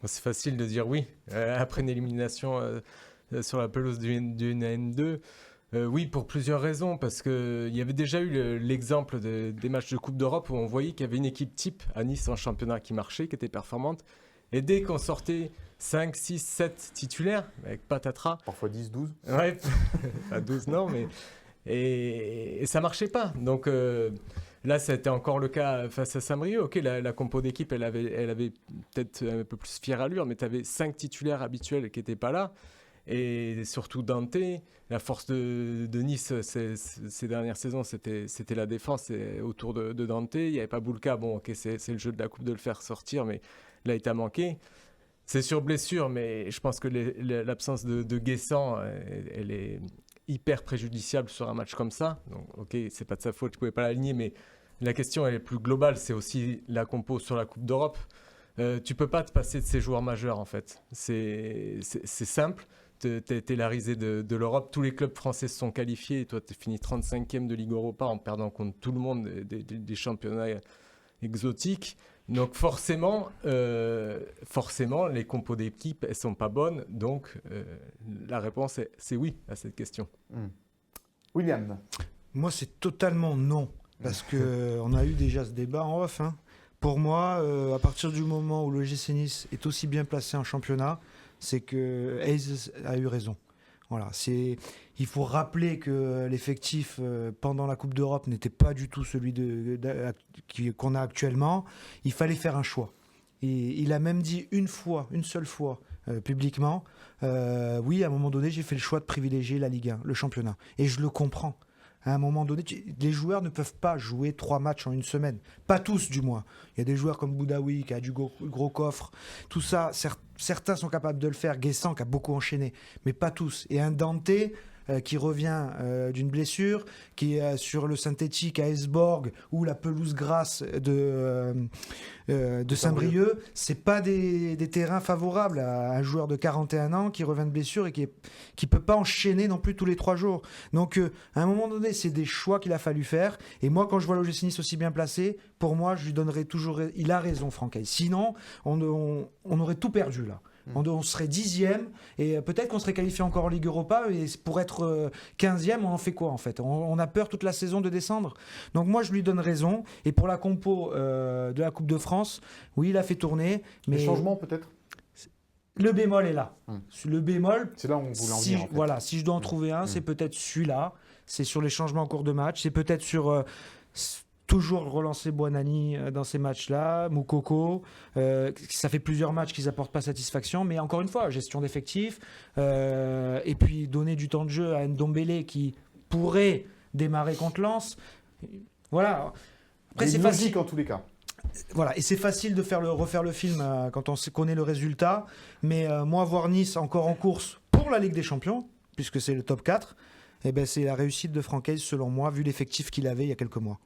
C'est facile de dire oui. Après une élimination sur la pelouse d'une N2, oui, pour plusieurs raisons. Parce qu'il y avait déjà eu l'exemple des matchs de Coupe d'Europe où on voyait qu'il y avait une équipe type à Nice en championnat qui marchait, qui était performante. Et dès qu'on sortait 5, 6, 7 titulaires, avec patatras. Parfois 10, 12. Ouais, à 12 non, mais. Et ça marchait pas. Donc là, c'était encore le cas face à Saint-Brieuc. Ok, la compo d'équipe, elle avait peut-être un peu plus fière allure, mais tu avais 5 titulaires habituels qui n'étaient pas là. Et surtout Dante, la force de Nice ces dernières saisons, c'était la défense autour de Dante. Il n'y avait pas Boulka. Bon, ok, c'est le jeu de la Coupe de le faire sortir, mais là, il t'a manqué. C'est sur blessure, mais je pense que l'absence de Guessant, elle est hyper préjudiciable sur un match comme ça. Donc, ok, c'est pas de sa faute, je pouvais pas l'aligner, mais la question elle est plus globale. C'est aussi la compo sur la Coupe d'Europe. Tu peux pas te passer de ces joueurs majeurs en fait. C'est simple. T'es la risée de l'Europe. Tous les clubs français se sont qualifiés. Et toi, tu finis 35e de Ligue Europa en perdant contre tout le monde des championnats exotiques. Donc forcément, les compos d'équipe, elles sont pas bonnes. Donc la réponse c'est oui à cette question. William. Moi, c'est totalement non. Parce qu'on a eu déjà ce débat en off. Pour moi, à partir du moment où le l'OGC Nice est aussi bien placé en championnat, c'est que Hayes a eu raison. Voilà, il faut rappeler que l'effectif pendant la Coupe d'Europe n'était pas du tout celui qu'on a actuellement. Il fallait faire un choix. Et il a même dit une seule fois, publiquement, oui, à un moment donné, j'ai fait le choix de privilégier la Ligue 1, le championnat. Et je le comprends. À un moment donné, les joueurs ne peuvent pas jouer 3 matchs en une semaine. Pas tous, du moins. Il y a des joueurs comme Boudaoui, qui a du gros coffre. Tout ça, certains sont capables de le faire. Guessant, qui a beaucoup enchaîné. Mais pas tous. Et un Dante qui revient d'une blessure, qui est sur le synthétique à Esborg ou la pelouse grasse de Saint-Brieuc, c'est pas des terrains favorables à un joueur de 41 ans qui revient de blessure et qui peut pas enchaîner non plus tous les 3 jours. Donc à un moment donné, c'est des choix qu'il a fallu faire. Et moi, quand je vois l'OGC Nice aussi bien placé, pour moi, je lui donnerai toujours. Il a raison, Franck Hayes. Sinon, on aurait tout perdu là. On serait 10e et peut-être qu'on serait qualifié encore en Ligue Europa et pour être 15e, on en fait quoi en fait ? On a peur toute la saison de descendre. Donc moi je lui donne raison. Et pour la compo de la Coupe de France, oui il a fait tourner. Mais les changements peut-être ? Le bémol est là. Le bémol, c'est là où on voulait en venir en fait. Voilà, si je dois en trouver un, c'est peut-être celui-là. C'est sur les changements en cours de match. C'est peut-être sur... toujours relancer Buonanni dans ces matchs-là, Moukoko, ça fait plusieurs matchs qu'ils n'apportent pas satisfaction, mais encore une fois, gestion d'effectifs, et puis donner du temps de jeu à Ndombele qui pourrait démarrer contre Lens. Voilà. Après, c'est facile en tous les cas. Voilà, et c'est facile de refaire le film quand on connaît le résultat, mais moi, voir Nice encore en course pour la Ligue des Champions, puisque c'est le top 4, eh ben, c'est la réussite de Franck Hayes, selon moi, vu l'effectif qu'il avait il y a quelques mois.